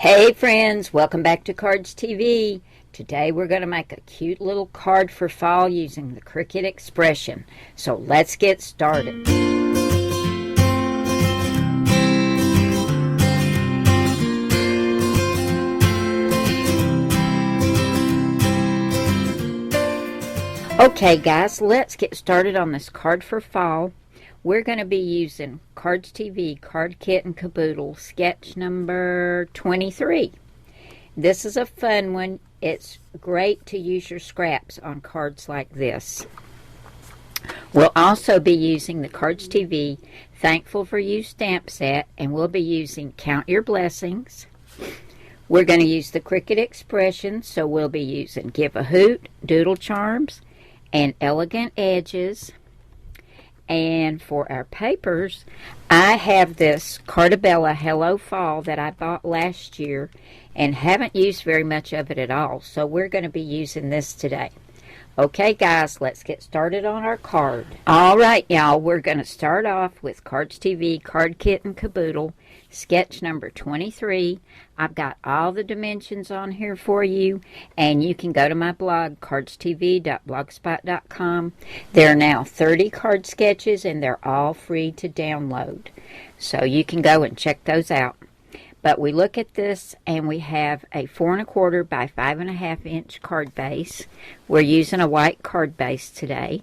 Hey friends, welcome back to Cardz TV. Today we're going to make a cute little card for fall using the Cricut Expression. So let's get started. Okay guys, let's get started on this card for fall. We're going to be using Cardz TV, Card Kit, and Kaboodle sketch number 23. This is a fun one. It's great to use your scraps on cards like this. We'll also be using the Cardz TV Thankful for You stamp set, and we'll be using Count Your Blessings. We're going to use the Cricut Expression, so we'll be using Give a Hoot, DoodleCharms, and Elegant Edges. And for our papers, I have this Cardabella Hello Fall that I bought last year and haven't used very much of it at all. So we're going to be using this today. Okay guys, let's get started on our card. Alright y'all, we're going to start off with Cardz TV, Card Kit, and Kaboodle, sketch number 23. I've got all the dimensions on here for you, and you can go to my blog, cardzdtv.blogspot.com. There are now 30 card sketches, and they're all free to download. So you can go and check those out. But we look at this, and we have a 4 1/4 by 5 1/2 inch card base. We're using a white card base today.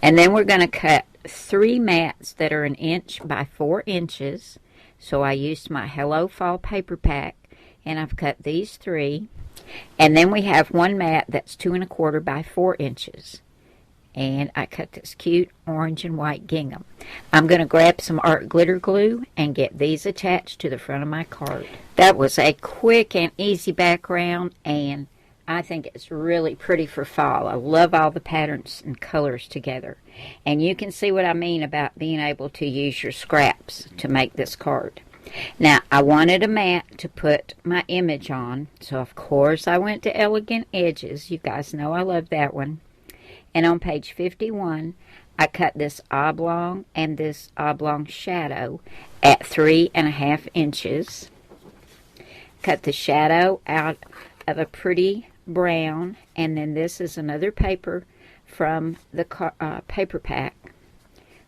And then we're going to cut 3 mats that are 1 inch by 4 inches. So I used my Hello Fall paper pack, and I've cut these 3. And then we have 1 mat that's 2 1/4 by 4 inches. And I cut this cute orange and white gingham. I'm going to grab some art glitter glue and get these attached to the front of my card. That was a quick and easy background, and I think it's really pretty for fall. I love all the patterns and colors together. And you can see what I mean about being able to use your scraps to make this card. Now, I wanted a mat to put my image on, so of course I went to Elegant Edges. You guys know I love that one. And on page 51, I cut this oblong and this oblong shadow at 3 1/2 inches. Cut the shadow out of a pretty brown, and then this is another paper from the paper pack.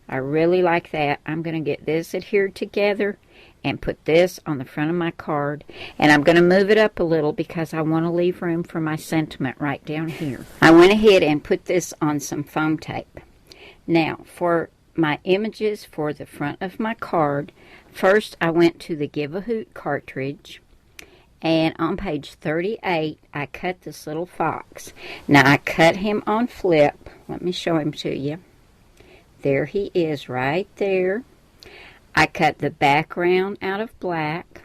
I really like that. I'm going to get this adhered together and put this on the front of my card, and I'm going to move it up a little because I want to leave room for my sentiment right down here. I went ahead and put this on some foam tape. Now for my images for the front of my card, first I went to the Give a Hoot cartridge, and on page 38 I cut this little fox. Now I cut him on flip. Let me show him to you. There he is right there. I cut the background out of black.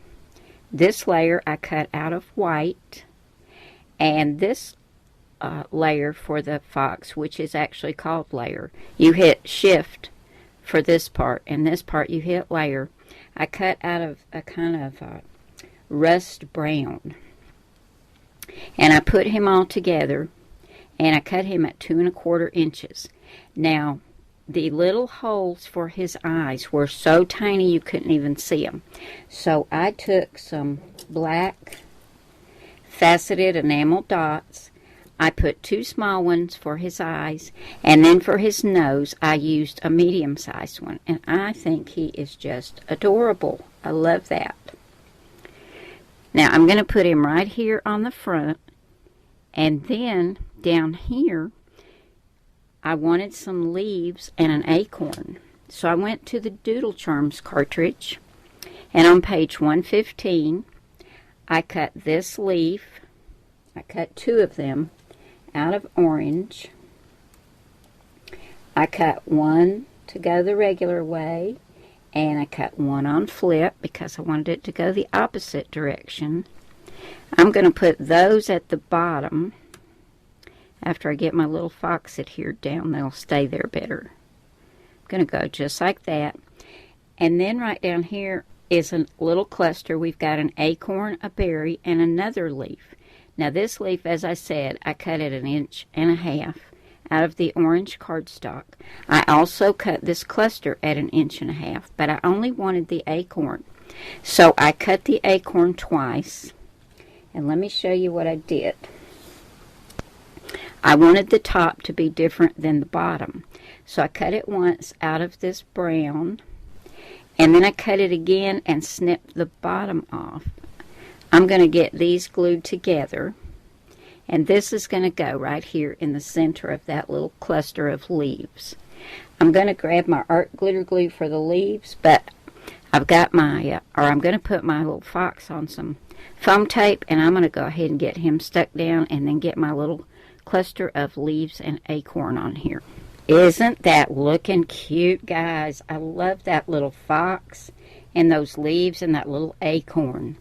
This layer I cut out of white. And this layer for the fox, which is actually called layer, you hit shift for this part, and this part you hit layer. I cut out of a kind of rust brown. And I put him all together, and I cut him at 2 1/4 inches. Now, the little holes for his eyes were so tiny you couldn't even see them. So I took some black faceted enamel dots. I put 2 small ones for his eyes, and then for his nose I used a medium-sized one. And I think he is just adorable. I love that. Now I'm going to put him right here on the front, and then down here I wanted some leaves and an acorn. So I went to the DoodleCharms cartridge, and on page 115 I cut this leaf. I cut 2 of them out of orange. I cut 1 to go the regular way, and I cut 1 on flip because I wanted it to go the opposite direction. I'm going to put those at the bottom. After I get my little fox adhered down, they'll stay there better. I'm going to go just like that. And then right down here is a little cluster. We've got an acorn, a berry, and another leaf. Now this leaf, as I said, I cut it 1 1/2 inches out of the orange cardstock. I also cut this cluster at 1 1/2 inches, but I only wanted the acorn. So I cut the acorn twice, and let me show you what I did. I wanted the top to be different than the bottom, so I cut it once out of this brown, and then I cut it again and snipped the bottom off. I'm going to get these glued together, and this is going to go right here in the center of that little cluster of leaves. I'm going to grab my art glitter glue for the leaves, but I've got my, I'm going to put my little fox on some foam tape, and I'm going to go ahead and get him stuck down and then get my little cluster of leaves and acorn on here. Isn't that looking cute, guys? I love that little fox and those leaves and that little acorn.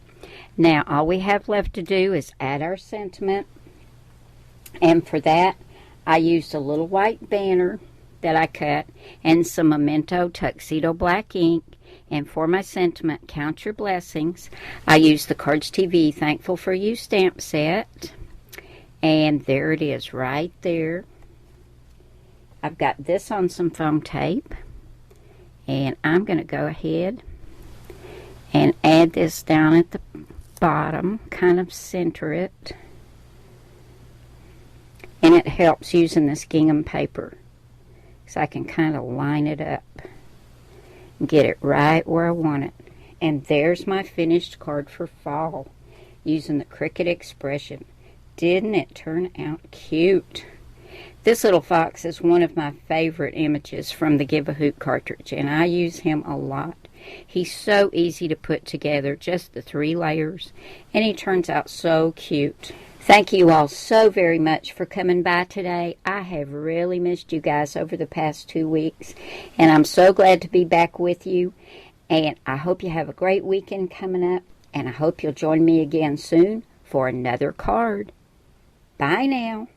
Now, all we have left to do is add our sentiment, and for that, I used a little white banner that I cut and some Memento Tuxedo black ink. And for my sentiment, Count Your Blessings, I used the Cardz TV Thankful for You stamp set. And there it is right there. I've got this on some foam tape. And I'm going to go ahead and add this down at the bottom, kind of center it. And it helps using this gingham paper, so I can kind of line it up and get it right where I want it. And there's my finished card for fall using the Cricut Expression. Didn't it turn out cute? This little fox is one of my favorite images from the Give a Hoot cartridge, and I use him a lot. He's so easy to put together, just the 3 layers, and he turns out so cute. Thank you all so very much for coming by today. I have really missed you guys over the past 2 weeks, and I'm so glad to be back with you. And I hope you have a great weekend coming up, and I hope you'll join me again soon for another card. Bye now.